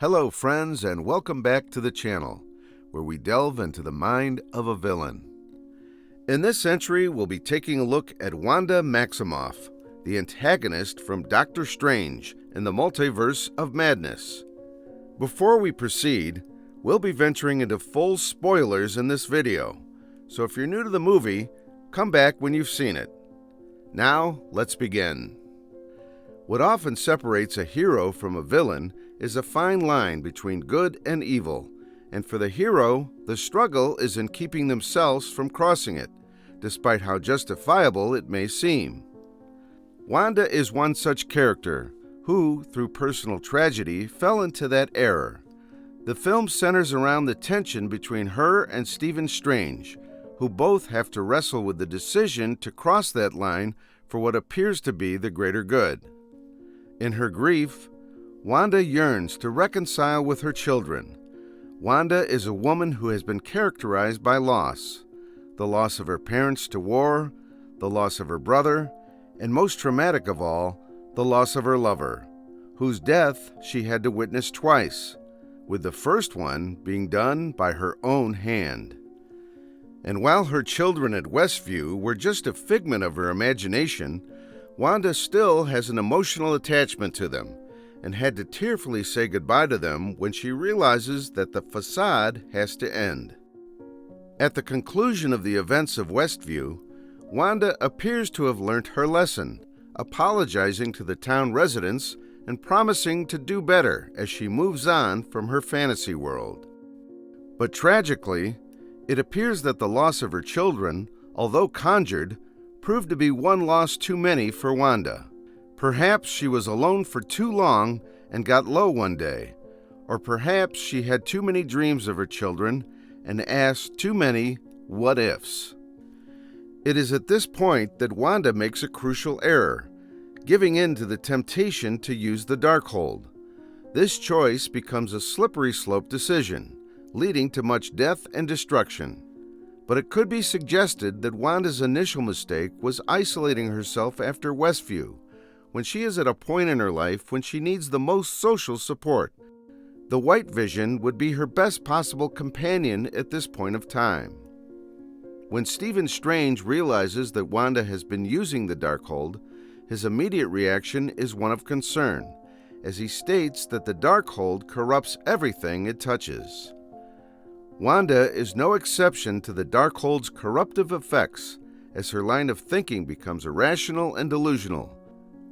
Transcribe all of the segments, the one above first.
Hello friends, and welcome back to the channel, where we delve into the mind of a villain. In this entry, we'll be taking a look at Wanda Maximoff, the antagonist from Doctor Strange in the Multiverse of Madness. Before we proceed, we'll be venturing into full spoilers in this video, so if you're new to the movie, come back when you've seen it. Now, let's begin. What often separates a hero from a villain is a fine line between good and evil, and for the hero, the struggle is in keeping themselves from crossing it, despite how justifiable it may seem. Wanda is one such character who, through personal tragedy, fell into that error. The film centers around the tension between her and Stephen Strange, who both have to wrestle with the decision to cross that line for what appears to be the greater good. In her grief, Wanda yearns to reconcile with her children. Wanda is a woman who has been characterized by loss. The loss of her parents to war, the loss of her brother, and most traumatic of all, the loss of her lover, whose death she had to witness twice, with the first one being done by her own hand. And while her children at Westview were just a figment of her imagination, Wanda still has an emotional attachment to them, and had to tearfully say goodbye to them when she realizes that the facade has to end. At the conclusion of the events of Westview, Wanda appears to have learnt her lesson, apologizing to the town residents and promising to do better as she moves on from her fantasy world. But tragically, it appears that the loss of her children, although conjured, proved to be one loss too many for Wanda. Perhaps she was alone for too long and got low one day, or perhaps she had too many dreams of her children and asked too many what-ifs. It is at this point that Wanda makes a crucial error, giving in to the temptation to use the Darkhold. This choice becomes a slippery slope decision, leading to much death and destruction. But it could be suggested that Wanda's initial mistake was isolating herself after Westview, when she is at a point in her life when she needs the most social support. The White Vision would be her best possible companion at this point of time. When Stephen Strange realizes that Wanda has been using the Darkhold, his immediate reaction is one of concern, as he states that the Darkhold corrupts everything it touches. Wanda is no exception to the Darkhold's corruptive effects, as her line of thinking becomes irrational and delusional,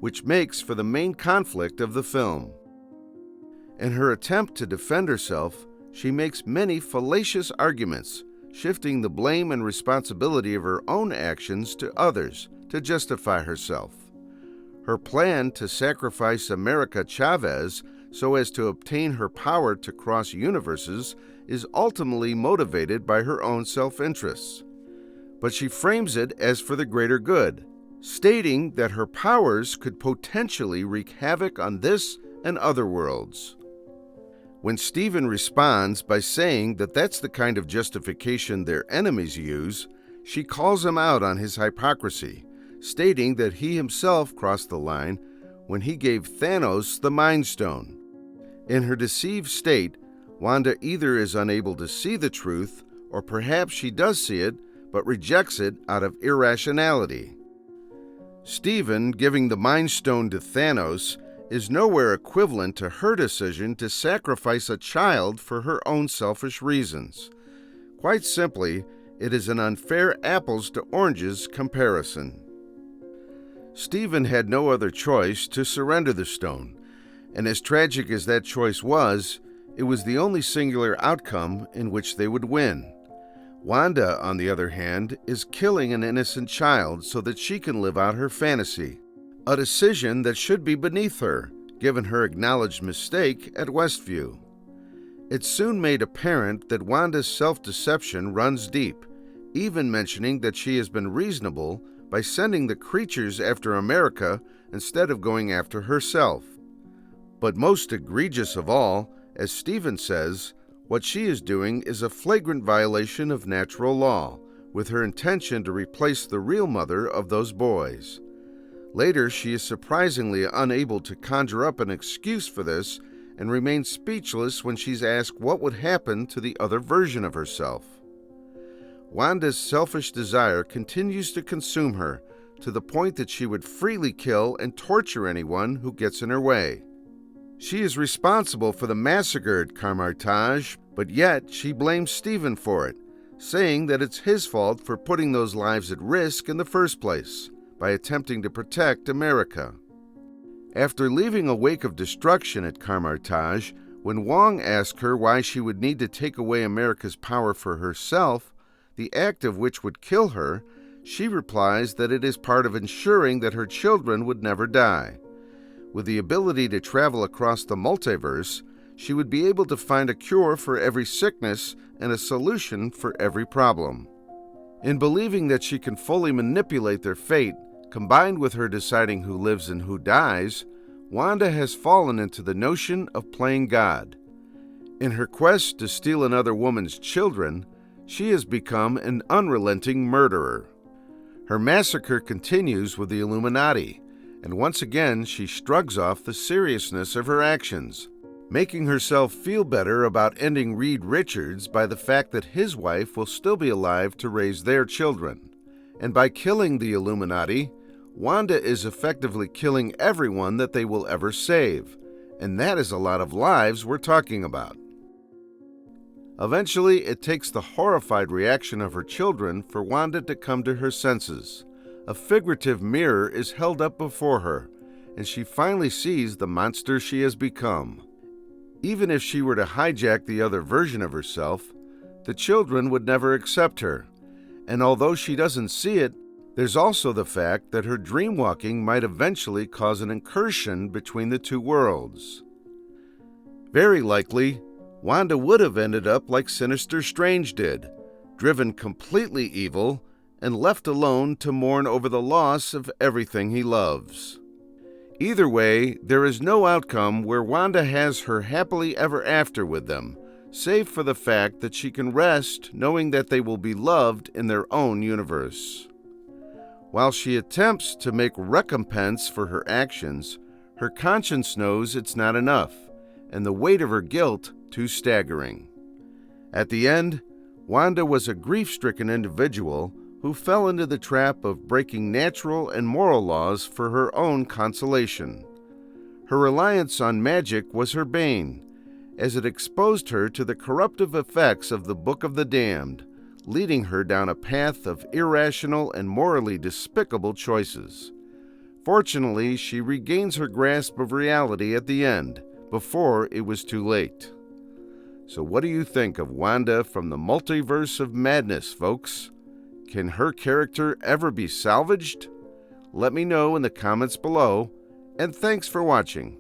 which makes for the main conflict of the film. In her attempt to defend herself, she makes many fallacious arguments, shifting the blame and responsibility of her own actions to others to justify herself. Her plan to sacrifice America Chavez so as to obtain her power to cross universes is ultimately motivated by her own self-interests. But she frames it as for the greater good, stating that her powers could potentially wreak havoc on this and other worlds. When Stephen responds by saying that that's the kind of justification their enemies use, she calls him out on his hypocrisy, stating that he himself crossed the line when he gave Thanos the Mind Stone. In her deceived state, Wanda either is unable to see the truth, or perhaps she does see it, but rejects it out of irrationality. Stephen giving the Mind Stone to Thanos is nowhere equivalent to her decision to sacrifice a child for her own selfish reasons. Quite simply, it is an unfair apples to oranges comparison. Stephen had no other choice to surrender the stone, and as tragic as that choice was, it was the only singular outcome in which they would win. Wanda, on the other hand, is killing an innocent child so that she can live out her fantasy, a decision that should be beneath her, given her acknowledged mistake at Westview. It's soon made apparent that Wanda's self-deception runs deep, even mentioning that she has been reasonable by sending the creatures after America instead of going after herself. But most egregious of all, as Stephen says, what she is doing is a flagrant violation of natural law, with her intention to replace the real mother of those boys. Later, she is surprisingly unable to conjure up an excuse for this and remains speechless when she's asked what would happen to the other version of herself. Wanda's selfish desire continues to consume her to the point that she would freely kill and torture anyone who gets in her way. She is responsible for the massacre at Kamar-Taj, but yet she blames Stephen for it, saying that it's his fault for putting those lives at risk in the first place by attempting to protect America. After leaving a wake of destruction at Kamar-Taj, when Wong asked her why she would need to take away America's power for herself, the act of which would kill her, she replies that it is part of ensuring that her children would never die. With the ability to travel across the multiverse, she would be able to find a cure for every sickness and a solution for every problem. In believing that she can fully manipulate their fate, combined with her deciding who lives and who dies, Wanda has fallen into the notion of playing God. In her quest to steal another woman's children, she has become an unrelenting murderer. Her massacre continues with the Illuminati, and once again she shrugs off the seriousness of her actions, making herself feel better about ending Reed Richards by the fact that his wife will still be alive to raise their children. And by killing the Illuminati, Wanda is effectively killing everyone that they will ever save, and that is a lot of lives we're talking about. Eventually, it takes the horrified reaction of her children for Wanda to come to her senses. A figurative mirror is held up before her, and she finally sees the monster she has become. Even if she were to hijack the other version of herself, the children would never accept her, and although she doesn't see it, there's also the fact that her dreamwalking might eventually cause an incursion between the two worlds. Very likely, Wanda would have ended up like Sinister Strange did, driven completely evil and left alone to mourn over the loss of everything he loves. Either way, there is no outcome where Wanda has her happily ever after with them, save for the fact that she can rest knowing that they will be loved in their own universe. While she attempts to make recompense for her actions, her conscience knows it's not enough, and the weight of her guilt too staggering. At the end, Wanda was a grief-stricken individual who fell into the trap of breaking natural and moral laws for her own consolation. Her reliance on magic was her bane, as it exposed her to the corruptive effects of the Book of the Damned, leading her down a path of irrational and morally despicable choices. Fortunately, she regains her grasp of reality at the end, before it was too late. So what do you think of Wanda from the Multiverse of Madness, folks? Can her character ever be salvaged? Let me know in the comments below, and thanks for watching.